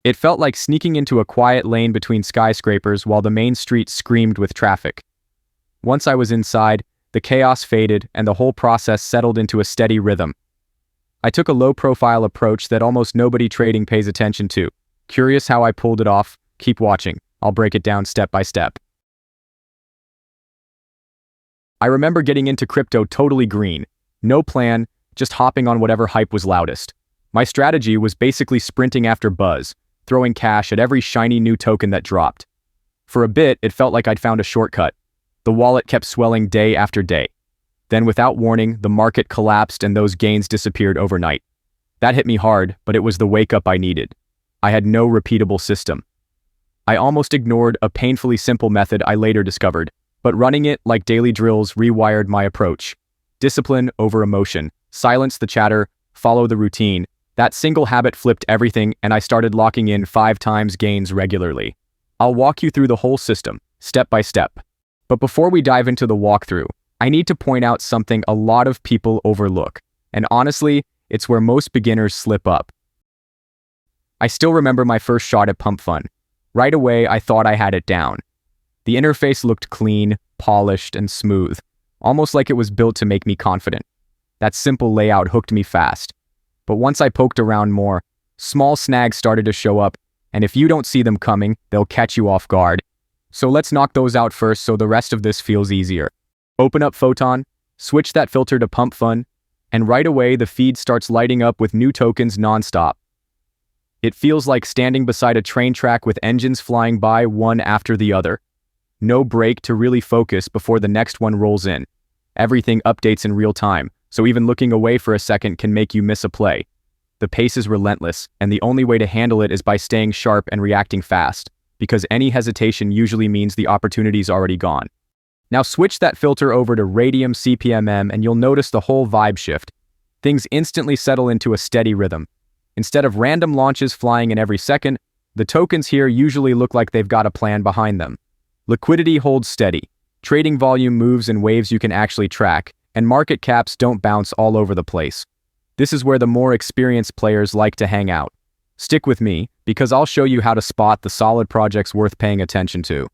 It felt like sneaking into a quiet lane between skyscrapers while the main street screamed with traffic. Once I was inside, the chaos faded and the whole process settled into a steady rhythm. I took a low-profile approach that almost nobody trading pays attention to. Curious how I pulled it off? Keep watching. I'll break it down step by step. I remember getting into crypto totally green. No plan, just hopping on whatever hype was loudest. My strategy was basically sprinting after buzz, throwing cash at every shiny new token that dropped. For a bit, it felt like I'd found a shortcut. The wallet kept swelling day after day. Then without warning, the market collapsed and those gains disappeared overnight. That hit me hard, but it was the wake-up I needed. I had no repeatable system. I almost ignored a painfully simple method I later discovered, but running it like daily drills rewired my approach. Discipline over emotion, silence the chatter, follow the routine. That single habit flipped everything, and I started locking in 5 times gains regularly. I'll walk you through the whole system, step by step. But before we dive into the walkthrough, I need to point out something a lot of people overlook. And honestly, it's where most beginners slip up. I still remember my first shot at Pump Fun. Right away, I thought I had it down. The interface looked clean, polished, and smooth, almost like it was built to make me confident. That simple layout hooked me fast. But once I poked around more, small snags started to show up, and if you don't see them coming, they'll catch you off guard. So let's knock those out first so the rest of this feels easier. Open up Photon, switch that filter to Pump Fun, and right away the feed starts lighting up with new tokens nonstop. It feels like standing beside a train track with engines flying by one after the other. No break to really focus before the next one rolls in. Everything updates in real time, so even looking away for a second can make you miss a play. The pace is relentless, and the only way to handle it is by staying sharp and reacting fast, because any hesitation usually means the opportunity's already gone. Now switch that filter over to Raydium CPMM and you'll notice the whole vibe shift. Things instantly settle into a steady rhythm. Instead of random launches flying in every second, the tokens here usually look like they've got a plan behind them. Liquidity holds steady. Trading volume moves in waves you can actually track, and market caps don't bounce all over the place. This is where the more experienced players like to hang out. Stick with me, because I'll show you how to spot the solid projects worth paying attention to.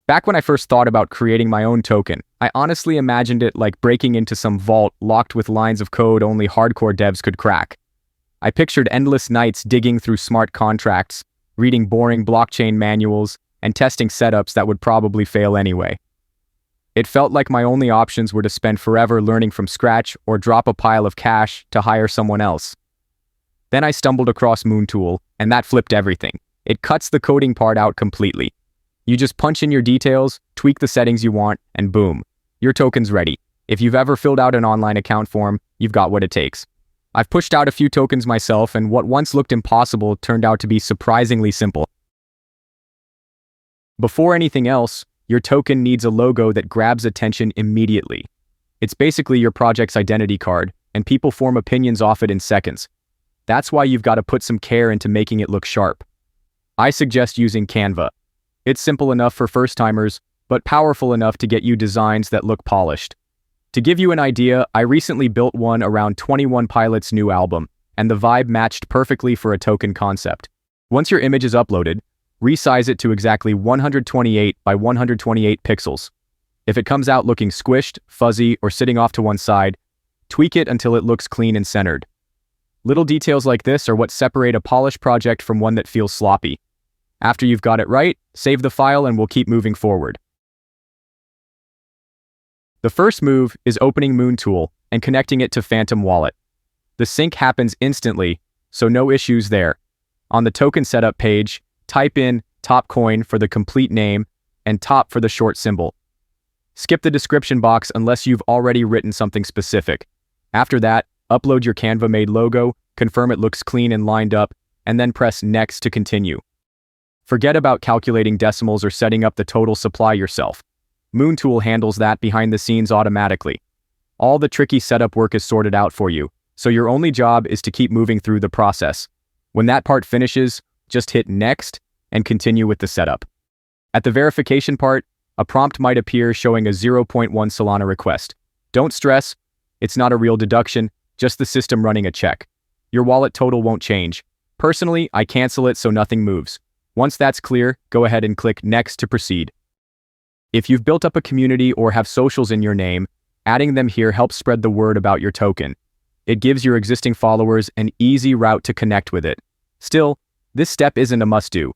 Back when I first thought about creating my own token, I honestly imagined it like breaking into some vault locked with lines of code only hardcore devs could crack. I pictured endless nights digging through smart contracts, reading boring blockchain manuals, and testing setups that would probably fail anyway. It felt like my only options were to spend forever learning from scratch or drop a pile of cash to hire someone else. Then I stumbled across MoonTool, and that flipped everything. It cuts the coding part out completely. You just punch in your details, tweak the settings you want, and boom, your token's ready. If you've ever filled out an online account form, you've got what it takes. I've pushed out a few tokens myself, and what once looked impossible turned out to be surprisingly simple. Before anything else, your token needs a logo that grabs attention immediately. It's basically your project's identity card, and people form opinions off it in seconds. That's why you've got to put some care into making it look sharp. I suggest using Canva. It's simple enough for first-timers, but powerful enough to get you designs that look polished. To give you an idea, I recently built one around 21 Pilot's new album, and the vibe matched perfectly for a token concept. Once your image is uploaded, resize it to exactly 128 by 128 pixels. If it comes out looking squished, fuzzy, or sitting off to one side, tweak it until it looks clean and centered. Little details like this are what separate a polished project from one that feels sloppy. After you've got it right, save the file and we'll keep moving forward. The first move is opening MoonTool and connecting it to Phantom Wallet. The sync happens instantly, so no issues there. On the token setup page, type in TOPCoin for the complete name and TOP for the short symbol. Skip the description box unless you've already written something specific. After that, upload your Canva-made logo, confirm it looks clean and lined up, and then press Next to continue. Forget about calculating decimals or setting up the total supply yourself. MoonTool handles that behind the scenes automatically. All the tricky setup work is sorted out for you, so your only job is to keep moving through the process. When that part finishes, just hit Next and continue with the setup. At the verification part, a prompt might appear showing a 0.1 Solana request. Don't stress, it's not a real deduction, just the system running a check. Your wallet total won't change, Personally, I cancel it so nothing moves. Once that's clear, go ahead and click Next to proceed. If you've built up a community or have socials in your name, adding them here helps spread the word about your token. It gives your existing followers an easy route to connect with it. Still, this step isn't a must-do.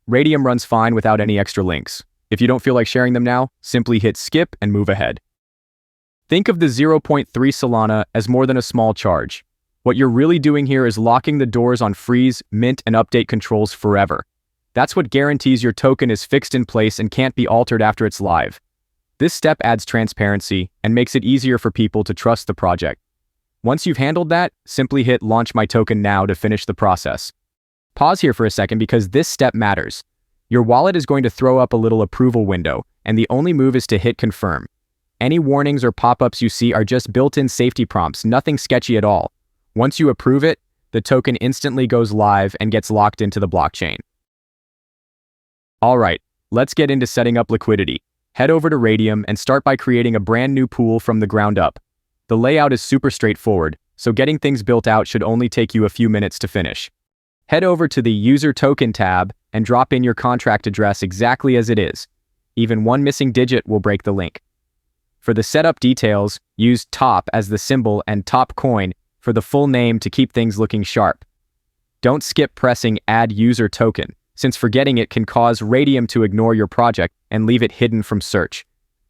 Raydium runs fine without any extra links. If you don't feel like sharing them now, simply hit skip and move ahead. Think of the 0.3 Solana as more than a small charge. What you're really doing here is locking the doors on freeze, mint, and update controls forever. That's what guarantees your token is fixed in place and can't be altered after it's live. This step adds transparency and makes it easier for people to trust the project. Once you've handled that, simply hit Launch My Token Now to finish the process. Pause here for a second because this step matters. Your wallet is going to throw up a little approval window, and the only move is to hit Confirm. Any warnings or pop-ups you see are just built-in safety prompts, nothing sketchy at all. Once you approve it, the token instantly goes live and gets locked into the blockchain. Alright, let's get into setting up Liquidity. Head over to Raydium and start by creating a brand new pool from the ground up. The layout is super straightforward, so getting things built out should only take you a few minutes to finish. Head over to the User Token tab and drop in your contract address exactly as it is. Even one missing digit will break the link. For the setup details, use top as the symbol and top coin for the full name to keep things looking sharp. Don't skip pressing Add User Token, since forgetting it can cause Raydium to ignore your project and leave it hidden from search.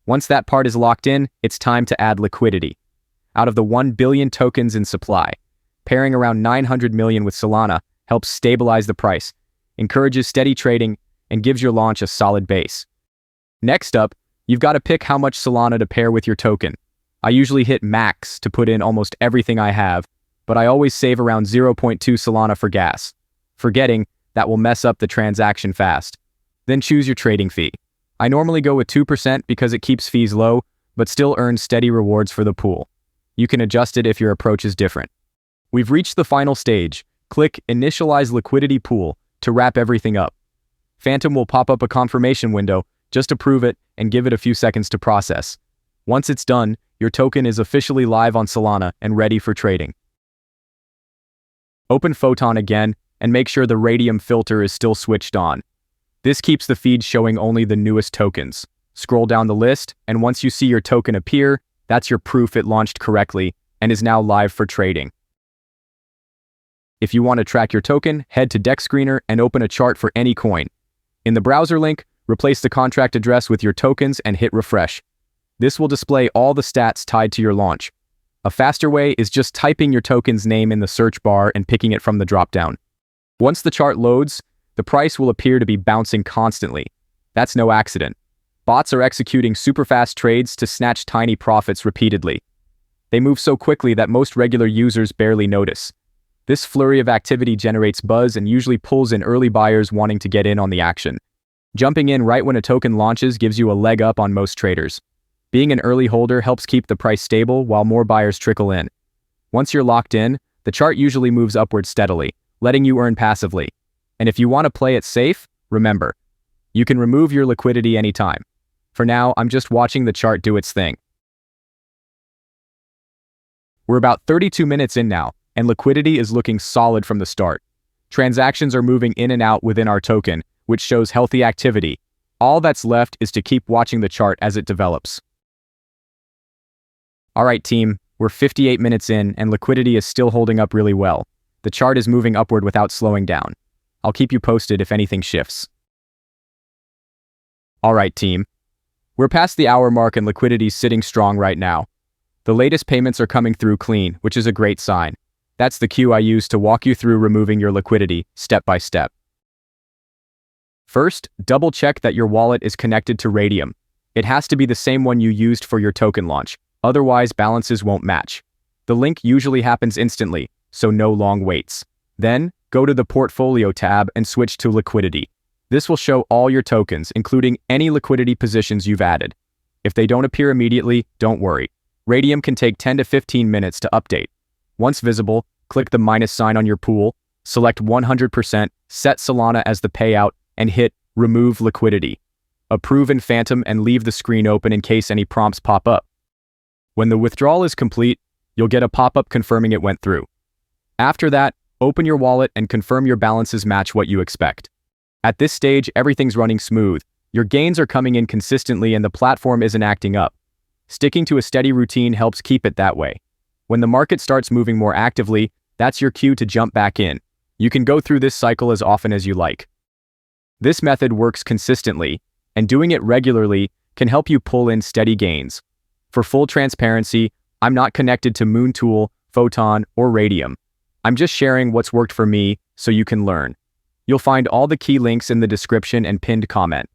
Once that part is locked in, it's time to add liquidity. Out of the 1 billion tokens in supply, pairing around 900 million with Solana helps stabilize the price, encourages steady trading, and gives your launch a solid base. Next up, you've got to pick how much Solana to pair with your token. I usually hit max to put in almost everything I have, but I always save around 0.2 Solana for gas. Forgetting that will mess up the transaction fast. Then choose your trading fee. I normally go with 2% because it keeps fees low, but still earns steady rewards for the pool. You can adjust it if your approach is different. We've reached the final stage. Click Initialize Liquidity Pool to wrap everything up. Phantom will pop up a confirmation window. Just approve it and give it a few seconds to process. Once it's done, your token is officially live on Solana and ready for trading. Open Photon again and make sure the Raydium filter is still switched on. This keeps the feed showing only the newest tokens. Scroll down the list, and once you see your token appear, that's your proof it launched correctly and is now live for trading. If you want to track your token, head to DEXScreener and open a chart for any coin. In the browser link, replace the contract address with your tokens and hit refresh. This will display all the stats tied to your launch. A faster way is just typing your token's name in the search bar and picking it from the dropdown. Once the chart loads, the price will appear to be bouncing constantly. That's no accident. Bots are executing super fast trades to snatch tiny profits repeatedly. They move so quickly that most regular users barely notice. This flurry of activity generates buzz and usually pulls in early buyers wanting to get in on the action. Jumping in right when a token launches gives you a leg up on most traders. Being an early holder helps keep the price stable while more buyers trickle in. Once you're locked in, the chart usually moves upward steadily, letting you earn passively. And if you want to play it safe, remember, you can remove your liquidity anytime. For now, I'm just watching the chart do its thing. We're about 32 minutes in now, and liquidity is looking solid from the start. Transactions are moving in and out within our token, which shows healthy activity. All that's left is to keep watching the chart as it develops. Alright team, we're 58 minutes in and liquidity is still holding up really well. The chart is moving upward without slowing down. I'll keep you posted if anything shifts. Alright team, we're past the hour mark and liquidity's sitting strong right now. The latest payments are coming through clean, which is a great sign. That's the cue I use to walk you through removing your liquidity, step by step. First, double check that your wallet is connected to Raydium. It has to be the same one you used for your token launch, otherwise balances won't match. The link usually happens instantly, so no long waits. Then, go to the Portfolio tab and switch to Liquidity. This will show all your tokens, including any liquidity positions you've added. If they don't appear immediately, don't worry. Raydium can take 10 to 15 minutes to update. Once visible, click the minus sign on your pool, select 100%, set Solana as the payout, and hit Remove Liquidity. Approve in Phantom and leave the screen open in case any prompts pop up. When the withdrawal is complete, you'll get a pop-up confirming it went through. After that, Open your wallet and confirm your balances match what you expect. At this stage, everything's running smooth. Your gains are coming in consistently and the platform isn't acting up. Sticking to a steady routine helps keep it that way. When the market starts moving more actively, that's your cue to jump back in. You can go through this cycle as often as you like. This method works consistently, and doing it regularly can help you pull in steady gains. For full transparency, I'm not connected to MoonTool, Photon, or Raydium. I'm just sharing what's worked for me so you can learn. You'll find all the key links in the description and pinned comment.